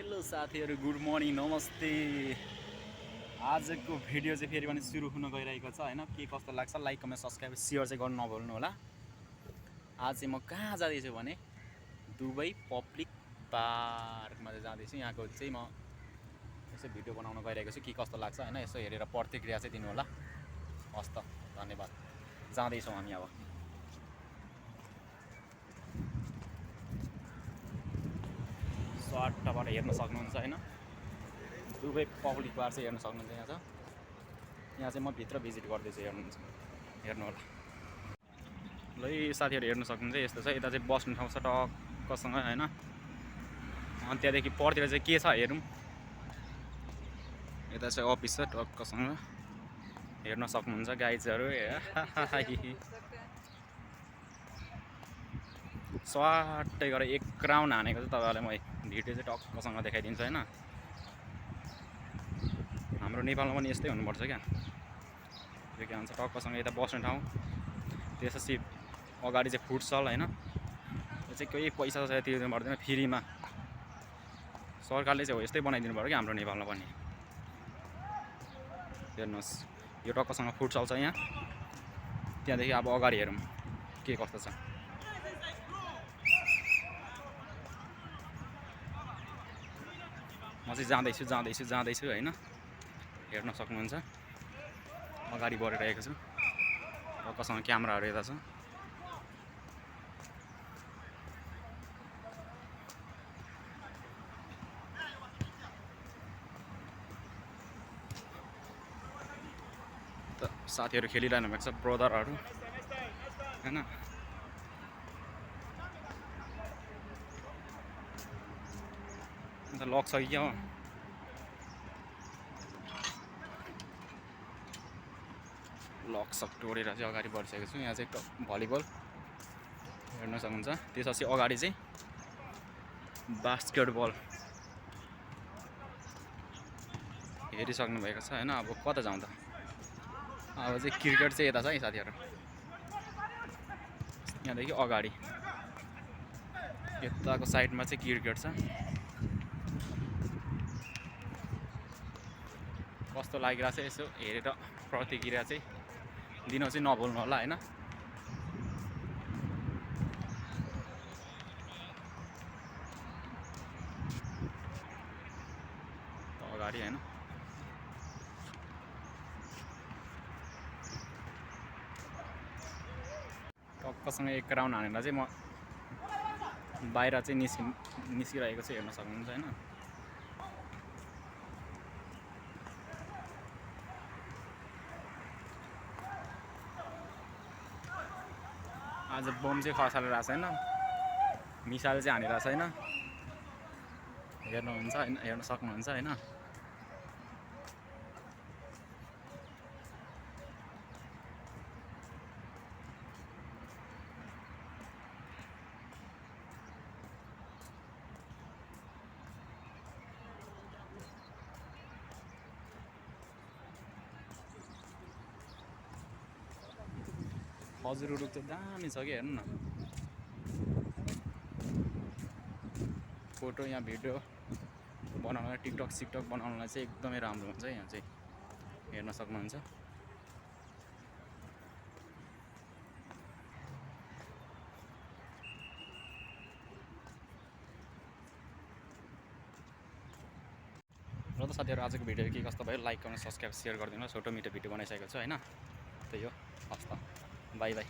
Hello साथीहरु, good morning, नमस्ते। आजको भिडियो चाहिँ फेरि पनि सुरु हुन गइरहेको छ हैन। के कस्तो लाग्छ लाइक कमेन्ट सब्स्क्राइब शेयर चाहिँ गर्नु नभुल्नु होला। आज चाहिँ म कहाँ जाँदैछु भने दुबई पब्लिक पार्कमा चाहिँ जाँदैछु। यहाँको चाहिँ म यसो भिडियो बनाउन गइरहेको छु। के कस्तो लाग्छ हैन, यसो हेरेर प्रतिक्रिया चाहिँ दिनु होला। हस् त, धन्यवाद। जाँदैछौँ हामी अब। स्वाटबाट हेर्न सक्नुहुन्छ हैन, दुबई पब्लिक पार्क चाहिँ हेर्न सक्नुहुन्छ। यहाँ चाहिँ म भित्र भिजिट गर्दैछु, हेर्नु होला। ल साथीहरु, हेर्न सक्नुहुन्छ यस्तो छ। यता चाहिँ बस्ने ठाउँ छ टक्कसँग हैन। अनि त्यहाँदेखि परतिर चाहिँ के छ हेरौँ। यता चाहिँ अफिस छ टक्कसँग, हेर्न सक्नुहुन्छ गाइजहरु। स्वाटै गरेर एक राउन्ड हानेको चाहिँ तपाईहरुलाई म भिडियो चाहिँ टक्कसँग देखाइदिन्छु हैन। हाम्रो नेपालमा पनि यस्तै हुनुपर्छ क्या। यो के भन्छ, टक्कसँग यता बस्ने ठाउँ, त्यसपछि अगाडि चाहिँ फुटसल हैन। यो चाहिँ केही पैसा चाहिँ तिर्नु पर्दैन, फ्रीमा। सरकारले चाहिँ हो यस्तै बनाइदिनु पर्यो क्या हाम्रो नेपालमा पनि। हेर्नुहोस्, यो टक्कसँग फुटसल छ यहाँ। त्यहाँदेखि अब अगाडि हेरौँ के कस्तो छ। म चाहिँ जाँदैछु हैन। हेर्न सक्नुहुन्छ अगाडि बढिरहेको छु। टक्कसँग क्यामेराहरू यता छ। साथीहरु खेलिरहनु भएको छ, ब्रदरहरू हैन। अन्त लक छ कि क्या हो, लक सक तोडेर चाहिँ अगाडि बढिसकेको छु। यहाँ चाहिँ भलिबल हेर्न सक्नुहुन्छ। त्यसपछि अगाडि चाहिँ बास्केटबल हेरिसक्नु भएको छ हैन। अब कता जाउँ त। अब चाहिँ क्रिकेट चाहिँ यता छ है साथीहरु। यहाँदेखि अगाडि यताको साइडमा चाहिँ क्रिकेट छ। कस्तो लागिरहेछ यसो हेरेर प्रतिक्रिया चाहिँ दिन चाहिँ नभुल्नु होला हैन। अगाडि हैन, टक्कसँग एक राउन्ड हानेर चाहिँ म बाहिर चाहिँ निस्किरहेको छु। हेर्न सक्नुहुन्छ हैन। आज बम चाहिँ खसालिरहेको छैन, मिसाइल चाहिँ हानिरहेको छैन। हेर्नुहुन्छ हैन, हेर्न सक्नुहुन्छ हैन। खजुर रुख चाहिँ दामी छ कि, हेर्नु न। फोटो यहाँ भिडियो बनाउनलाई, टिकटक सिकटक बनाउनलाई चाहिँ एकदमै राम्रो हुन्छ। यहाँ चाहिँ हेर्न सक्नुहुन्छ। र त साथीहरु, आजको भिडियो के कस्तो भयो लाइक कमेन्ट सब्स्क्राइब शेयर गरिदिनु। छोटो मिठो भिडियो बनाइसकेको छु हैन। त्यही हो, हस् त, बाई बाई।